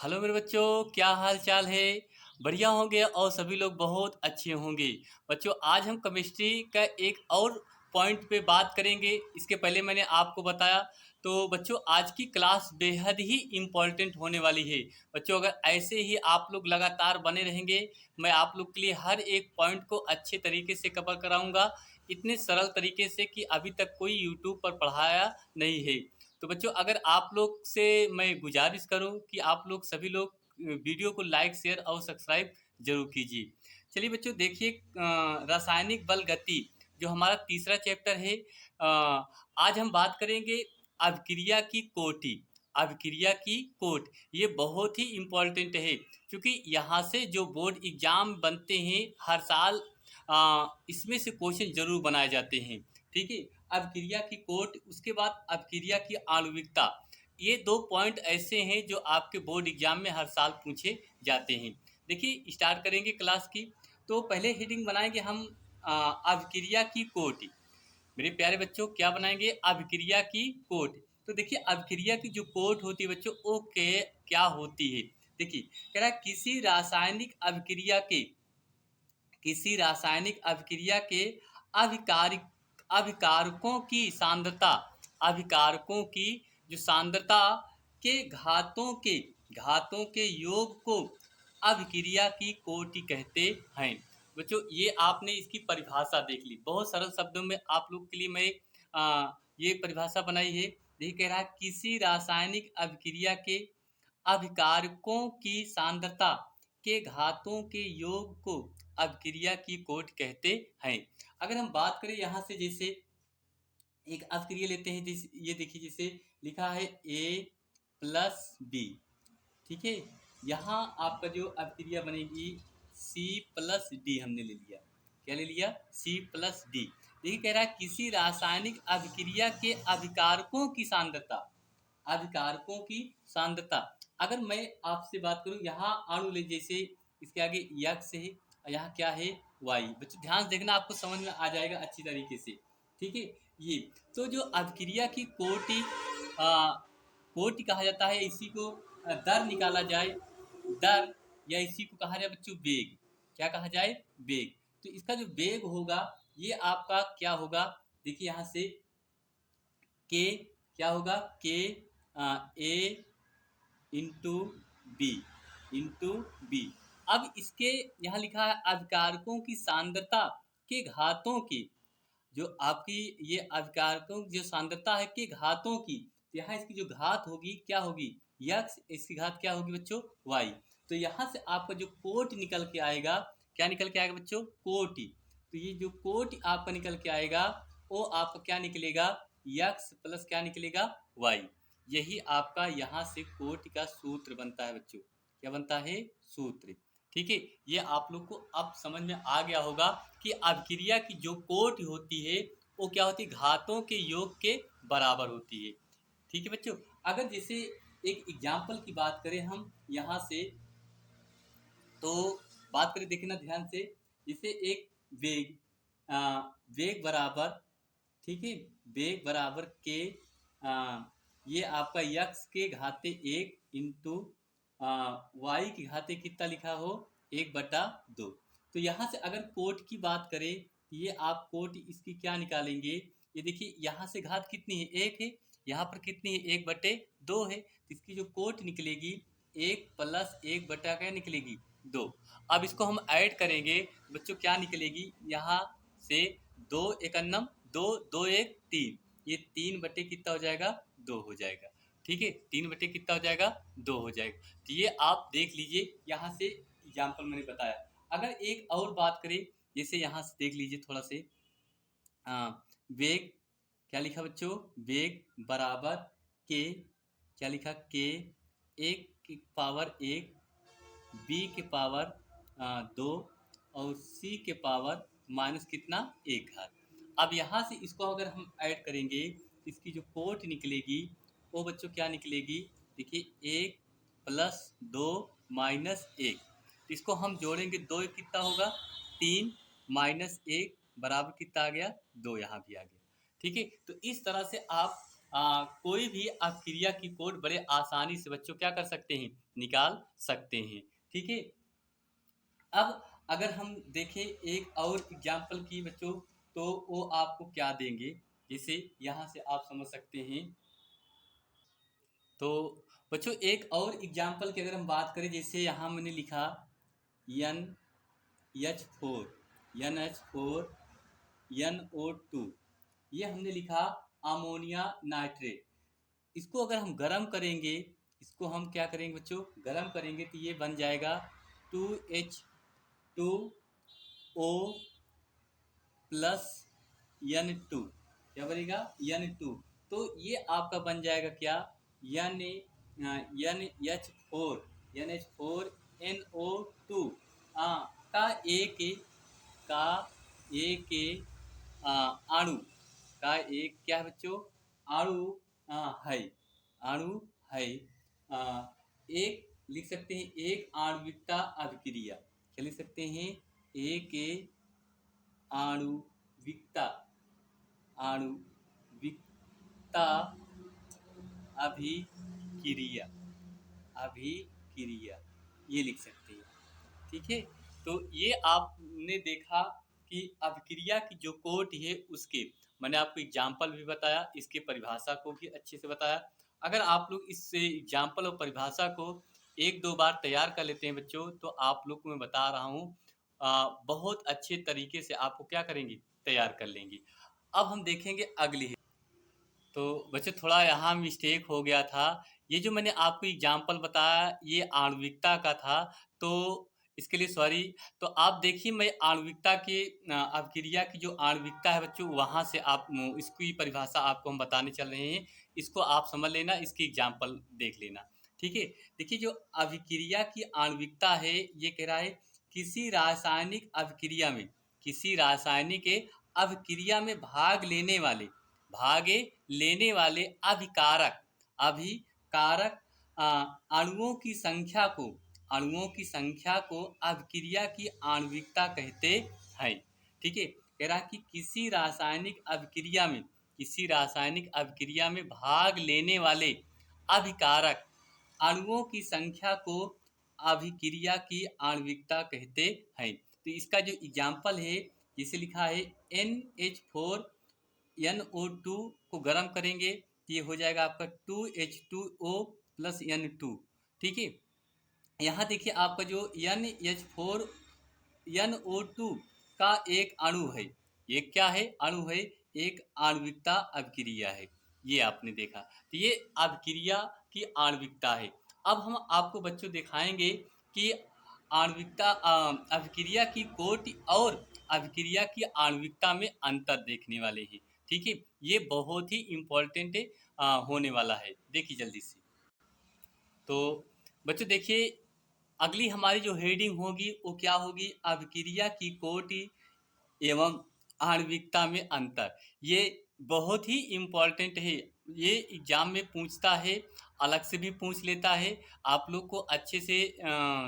Hello मेरे बच्चों, क्या हाल चाल है। बढ़िया होंगे और सभी लोग बहुत अच्छे होंगे। बच्चों, आज हम केमिस्ट्री का एक और पॉइंट पे बात करेंगे। इसके पहले मैंने आपको बताया। तो बच्चों, आज की क्लास बेहद ही इम्पोर्टेंट होने वाली है। बच्चों, अगर ऐसे ही आप लोग लगातार बने रहेंगे, मैं आप लोग के लिए हर एक पॉइंट को अच्छे तरीके से कवर कराऊंगा, इतने सरल तरीके से कि अभी तक कोई यूट्यूब पर पढ़ाया नहीं है। तो बच्चों, अगर आप लोग से मैं गुजारिश करूं कि आप लोग सभी लोग वीडियो को लाइक शेयर और सब्सक्राइब जरूर कीजिए। चलिए बच्चों, देखिए रासायनिक बल गति जो हमारा तीसरा चैप्टर है। आज हम बात करेंगे अभिक्रिया की कोटि। अभिक्रिया की कोट ये बहुत ही इम्पोर्टेंट है, क्योंकि यहाँ से जो बोर्ड एग्जाम बनते हैं हर साल, इसमें से क्वेश्चन जरूर बनाए जाते हैं। ठीक है। अभिक्रिया की कोट, उसके बाद अभिक्रिया की आणविकता, ये दो पॉइंट ऐसे हैं जो आपके बोर्ड एग्जाम में हर साल पूछे जाते हैं। देखिए, स्टार्ट करेंगे क्लास की। तो पहले हेडिंग बनाएंगे हम अभिक्रिया की कोट। मेरे प्यारे बच्चों, क्या बनाएंगे? अभिक्रिया की कोट। तो देखिए, अभिक्रिया की जो कोट होती है बच्चों, वो क्या होती है। देखिए, कह रहा है किसी रासायनिक अभिक्रिया के अभिकारिक अभिकारकों की सांद्रता, अभिकारकों की जो सांद्रता के घातों के योग को अभिक्रिया की कोटि कहते हैं। बच्चों, ये आपने इसकी परिभाषा देख ली। बहुत सरल शब्दों में आप लोग के लिए मैं ये परिभाषा बनाई है। ये कह रहा है किसी रासायनिक अभिक्रिया के अभिकारकों की सांद्रता के घातों के योग को अभिक्रिया की कोट कहते हैं। अगर हम बात करें यहाँ से, जैसे एक अभिक्रिया लेते हैं, जैसे ये देखिए, जैसे लिखा है A+B। ठीक है। यहाँ आपका जो अभिक्रिया बनेगी C+D, हमने ले लिया। क्या ले लिया? C+D। देखिए, कह रहा है किसी रासायनिक अभिक्रिया के अभिकारकों की सांद्रता, अभिकारकों की सांद्रता। अगर मैं आपसे बात करूं, यहाँ अणु ले, जैसे इसके आगे यक्स है और यहाँ क्या है? वाई। बच्चों, ध्यान देखना, आपको समझ में आ जाएगा अच्छी तरीके से। ठीक है। ये तो जो अभिक्रिया की कोटि, कोटि कहा जाता है, इसी को दर निकाला जाए, दर, या इसी को कहा जाए बच्चों वेग। क्या कहा जाए? वेग। तो इसका जो वेग होगा, ये आपका क्या होगा? देखिए, यहाँ से के क्या होगा? के ए इंटू बी, इंटू बी। अब इसके यहाँ लिखा है अभिकारकों की सांद्रता के घातों की, जो आपकी ये अभिकारकों की जो सांद्रता है के घातों की, तो यहाँ इसकी जो घात होगी क्या होगी? यक्स। इसकी घात क्या होगी बच्चों? वाई। तो यहाँ से आपका जो कोट निकल के आएगा, क्या निकल के आएगा बच्चों? कोटि। तो ये जो कोटि आपका निकल के आएगा, वो आपका क्या निकलेगा? यक्स प्लस क्या निकलेगा? वाई। यही आपका यहाँ से कोटि का सूत्र बनता है बच्चों। क्या बनता है? सूत्र। ठीक है। ये आप लोग को अब समझ में आ गया होगा कि अभिक्रिया की जो कोट होती है, वो क्या होती है? घातों के योग के बराबर होती है। ठीक है बच्चों। अगर जैसे एक एग्जाम्पल की बात करें हम यहाँ से, तो बात करें, देखना ध्यान से, जैसे एक वेग, वेग बराबर, ठीक है, वेग बराबर के, ये आपका यक्स के घाते 1 इंटू वाई के घाते कितना लिखा हो? 1/2। तो यहाँ से अगर कोट की बात करें, तो ये आप कोट इसकी क्या निकालेंगे? ये देखिए, यहाँ से घात कितनी है? 1 है। यहाँ पर कितनी है? 1/2 है। तो इसकी जो कोट निकलेगी, 1 प्लस 1 क्या निकलेगी? 2। अब इसको हम ऐड करेंगे बच्चों, क्या निकलेगी? यहाँ से 2 एकन्नम 2, 2 1 3, ये 3 कितना हो जाएगा? 2 हो जाएगा। ठीक है। 3 कितना हो जाएगा? 2 हो जाएगा। तो ये आप देख लीजिए, यहाँ से एग्जाम्पल मैंने बताया। अगर एक और बात करें, जैसे यहाँ से देख लीजिए थोड़ा से, वेग क्या लिखा बच्चों? वेग बराबर के, क्या लिखा? के 1 की पावर 1, बी के पावर 2, और सी के पावर माइनस कितना? 1 घात। अब यहाँ से इसको अगर हम ऐड करेंगे, तो इसकी जो कोट निकलेगी, वो बच्चों क्या निकलेगी? देखिए, 1 प्लस 2 माइनस 1। इसको हम जोड़ेंगे, 2 कितना होगा? 3 माइनस 1 बराबर कितना आ गया? 2। यहाँ भी आ गया। ठीक है। तो इस तरह से आप कोई भी आप क्रिया की कोड बड़े आसानी से बच्चों क्या कर सकते हैं, निकाल सकते हैं। ठीक है। अब अगर हम देखें एक और एग्जाम्पल की बच्चों, तो वो आपको क्या देंगे, जिसे यहाँ से आप समझ सकते हैं। तो बच्चों एक और एग्जाम्पल की अगर हम बात करें, जैसे यहाँ मैंने लिखा NH4 NO2, ये हमने लिखा अमोनिया नाइट्रेट। इसको अगर हम गर्म करेंगे, इसको हम क्या करेंगे बच्चों, गर्म करेंगे तो ये बन जाएगा 2H2O प्लस N2। क्या बनेगा, N2। तो ये आपका बन जाएगा क्या, एन NH4 NO2 का एक का एक अणु का एक क्या है बच्चों, अणु है, अणु है। आ, एक लिख सकते हैं एक आणविकता अभिक्रिया, क्या लिख सकते हैं, एक आणुविकता आणुविकता अभिक्रिया, अभिक्रिया ये लिख सकते हैं। ठीक है। तो ये आपने देखा कि अभिक्रिया की जो कोट है उसके मैंने आपको एग्जाम्पल भी बताया, इसके परिभाषा को भी अच्छे से बताया। अगर आप लोग इस एग्जाम्पल और परिभाषा को एक दो बार तैयार कर लेते हैं बच्चों, तो आप लोग को मैं बता रहा हूँ बहुत अच्छे तरीके से आपको क्या करेंगे, तैयार कर लेंगे। अब हम देखेंगे अगली। तो बच्चों थोड़ा यहाँ मिस्टेक हो गया था, ये जो मैंने आपको एग्जाम्पल बताया ये आणविकता का था, तो इसके लिए सॉरी। तो आप देखिए मैं आणविकता के अभिक्रिया की जो आणविकता है बच्चों, वहाँ से आप इसकी परिभाषा आपको हम बताने चल रहे हैं, इसको आप समझ लेना, इसकी एग्जाम्पल देख लेना। ठीक है। देखिए जो अभिक्रिया की आणविकता है, ये कह रहा है किसी रासायनिक अभिक्रिया में, किसी रासायनिक अभिक्रिया में भागे लेने वाले अभिकारक अभिकारक अणुओं की संख्या को, अणुओं की संख्या को अभिक्रिया की आणविकता कहते हैं। ठीक है। कह रहा कि किसी रासायनिक अभिक्रिया में, किसी रासायनिक अभिक्रिया में भाग लेने वाले अभिकारक अणुओं की संख्या को अभिक्रिया की आणविकता कहते हैं। तो इसका जो एग्जाम्पल है, जिसे लिखा है NH4 NO2 को गर्म करेंगे तो ये हो जाएगा आपका 2H2O प्लस N2। ठीक है। यहाँ देखिए आपका जो NH4 NO2 का एक अणु है, ये क्या है, अणु है, एक आणविकता अभिक्रिया है, ये आपने देखा। तो ये अभिक्रिया की आणविकता है। अब हम आपको बच्चों दिखाएंगे कि आणविकता अभिक्रिया की कोटि और अभिक्रिया की आणविकता में अंतर देखने वाले हैं। ठीक है। ये बहुत ही इम्पोर्टेंट होने वाला है, देखिए जल्दी से। तो बच्चों देखिए अगली हमारी जो हेडिंग होगी वो क्या होगी, अभिक्रिया की कोटि एवं आणविकता में अंतर। ये बहुत ही इम्पोर्टेंट है, ये एग्जाम में पूछता है, अलग से भी पूछ लेता है, आप लोग को अच्छे से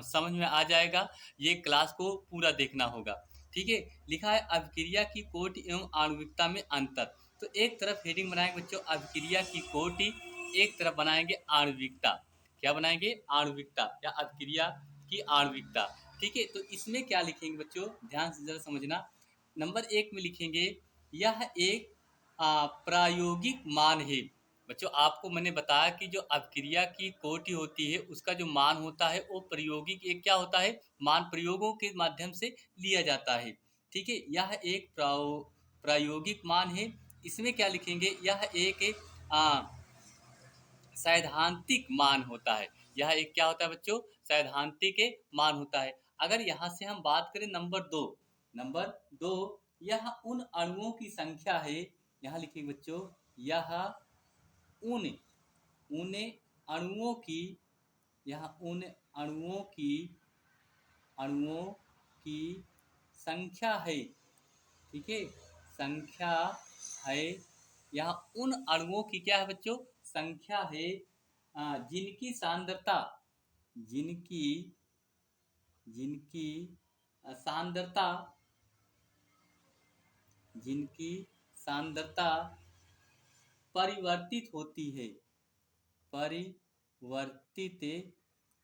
समझ में आ जाएगा, ये क्लास को पूरा देखना होगा। ठीक है। लिखा है अभिक्रिया की कोटि एवं आणविकता में अंतर। तो एक तरफ हेडिंग बनाएंगे बच्चों अभिक्रिया की कोटि, एक तरफ बनाएंगे आणविकता। क्या बनाएंगे, आणविकता या अभिक्रिया की आणविकता। ठीक है। तो इसमें क्या लिखेंगे बच्चों, ध्यान से जरा समझना। नंबर एक में लिखेंगे यह एक प्रायोगिक मान है। बच्चों आपको मैंने बताया कि जो अभिक्रिया की कोटि होती है उसका जो मान होता है वो प्रायोगिक एक क्या होता है, मान प्रयोगों के माध्यम से लिया जाता है। ठीक है। यह एक प्रायोगिक मान है। इसमें क्या लिखेंगे, यह एक सैद्धांतिक मान होता है। यह एक क्या होता है बच्चों, सैद्धांतिक मान होता है। अगर यहाँ से हम बात करें नंबर दो, यह उन अणुओं की संख्या है, यहाँ लिखिए बच्चों, यह उन उन अणुओं की, यह उन अणुओं की संख्या है। ठीक है, संख्या है। यहाँ उन अणुओं की क्या है बच्चों, संख्या है, जिनकी सांद्रता, जिनकी जिनकी सांद्रता, जिनकी सांद्रता परिवर्तित होती है, परिवर्तित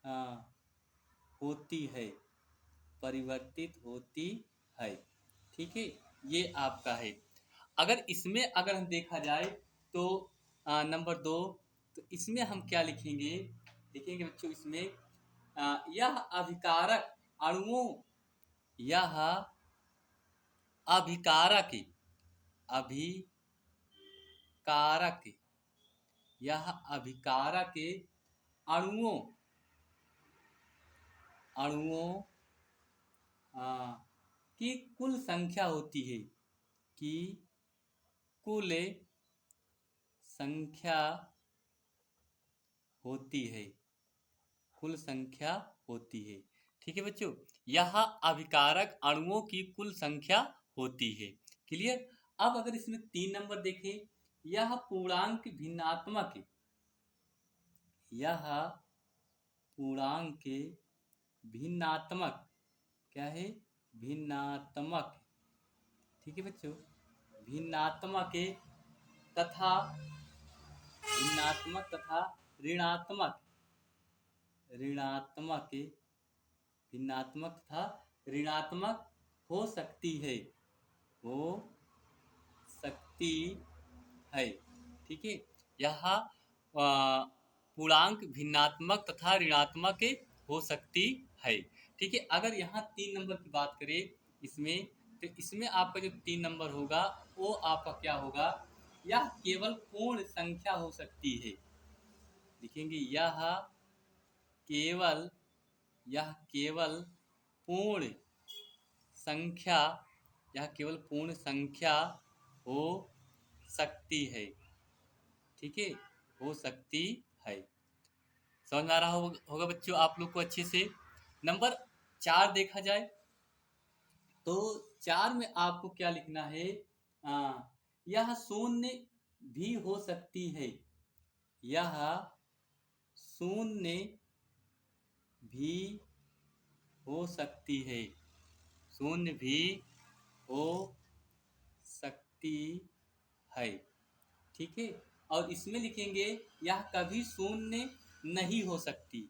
आ, होती है, परिवर्तित होती है। ठीक है, ये आपका है। अगर इसमें अगर हम देखा जाए तो नंबर 2, तो इसमें हम क्या लिखेंगे, लिखेंगे बच्चों इसमें यह अभिकारक अणुओं, यह अभिकारक, अभिकारक, यह अभिकारक अणुओं, अणुओं की कुल संख्या होती है, की कुल संख्या होती है, कुल संख्या होती है। ठीक है बच्चों, यह अभिकारक अणुओं की कुल संख्या होती है। क्लियर। अब अगर इसमें 3 नंबर देखें, यह पूर्णांक भिन्नात्मक, यह पूर्णांक भिन्नात्मक, क्या है, भिन्नात्मक। ठीक है बच्चों, भिन्नात्मक तथा, भिन्नात्मक तथा ऋणात्मक, ऋणात्मक, भिन्नात्मक तथा ऋणात्मक हो सकती है, हो सकती है। ठीक है, यह पूर्णांक भिन्नात्मक तथा ऋणात्मक हो सकती है। ठीक है, अगर यहाँ 3 नंबर की बात करें इसमें, तो इसमें आपका जो 3 नंबर होगा वो आपका क्या होगा, यह केवल पूर्ण संख्या हो सकती है। लिखेंगे यह केवल, यह केवल पूर्ण संख्या, यह केवल पूर्ण संख्या हो सकती है। ठीक है, हो सकती है। समझ में आ रहा होगा बच्चों आप लोग को अच्छे से। नंबर 4 देखा जाए तो 4 में आपको क्या लिखना है, यह शून्य भी हो सकती है, यह शून्य भी हो सकती है, शून्य भी हो सकती है। ठीक है, और इसमें लिखेंगे यह कभी शून्य नहीं हो सकती।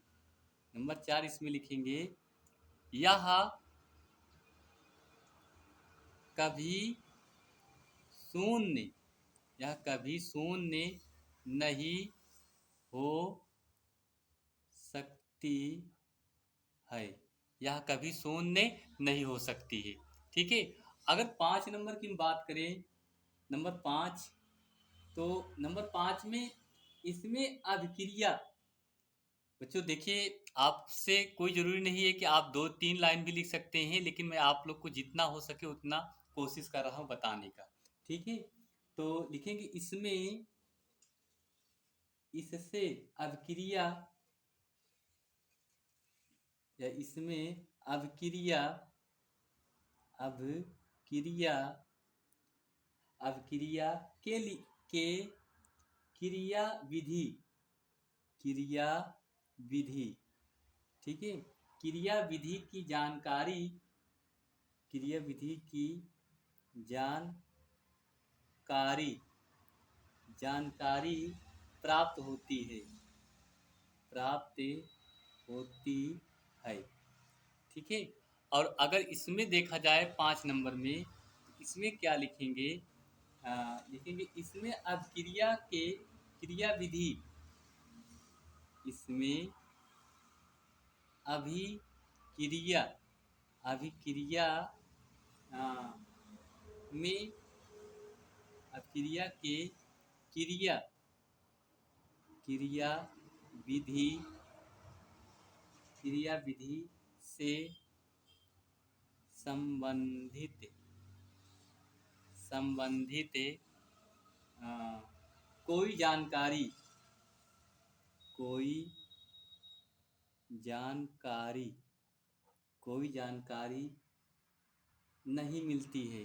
नंबर 4 इसमें लिखेंगे यह कभी शून्य, यह कभी शून्य नहीं हो सकती है, यह कभी शून्य नहीं हो सकती है। ठीक है, अगर 5 नंबर की बात करें, नंबर 5, तो नंबर 5 में इसमें अभिक्रिया, बच्चों देखिए आपसे कोई ज़रूरी नहीं है कि आप 2-3 लाइन भी लिख सकते हैं, लेकिन मैं आप लोग को जितना हो सके उतना कोशिश कर रहा हूँ बताने का। ठीक है, तो लिखेंगे इसमें, इससे अभिक्रिया, या इसमें अभिक्रिया, अभिक्रिया, अभिक्रिया के लिए, के क्रिया विधि, क्रिया विधि। ठीक है, क्रिया विधि की जानकारी, क्रिया विधि की जानकारी, जानकारी प्राप्त होती है, प्राप्त होती है। ठीक है, और अगर इसमें देखा जाए 5 नंबर में, इसमें क्या लिखेंगे, लिखेंगे इसमें अभिक्रिया के क्रिया विधि, इसमें अभिक्रिया, अभिक्रिया में, अभिक्रिया के क्रिया, क्रिया विधि, क्रिया विधि से संबंधित, संबंधित कोई जानकारी, कोई जानकारी, कोई जानकारी नहीं मिलती है,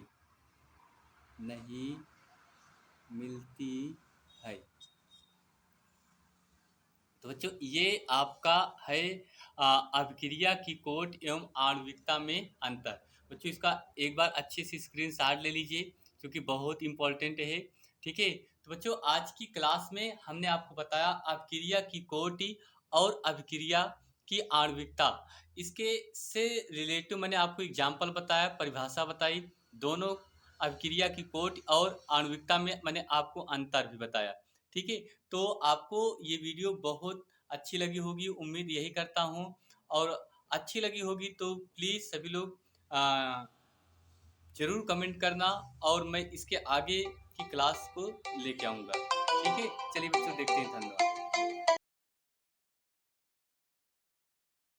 नहीं मिलती है। तो बच्चों ये आपका है अभिक्रिया की कोट एवं आणविकता में अंतर। बच्चों इसका एक बार अच्छे से स्क्रीनशॉट ले लीजिए क्योंकि बहुत इंपॉर्टेंट है। ठीक है, तो बच्चों आज की क्लास में हमने आपको बताया अभिक्रिया की कोटि और अभिक्रिया की आणविकता। इसके से रिलेटिव मैंने आपको एग्जाम्पल बताया, परिभाषा बताई, दोनों अभिक्रिया की कोटि और आणविकता में मैंने आपको अंतर भी बताया। ठीक है, तो आपको ये वीडियो बहुत अच्छी लगी होगी, उम्मीद यही करता हूँ। और अच्छी लगी होगी तो प्लीज़ सभी लोग ज़रूर कमेंट करना, और मैं इसके आगे की क्लास को लेके आऊँगा। ठीक है, चलिए बच्चों देखते हैं। धन्यवाद।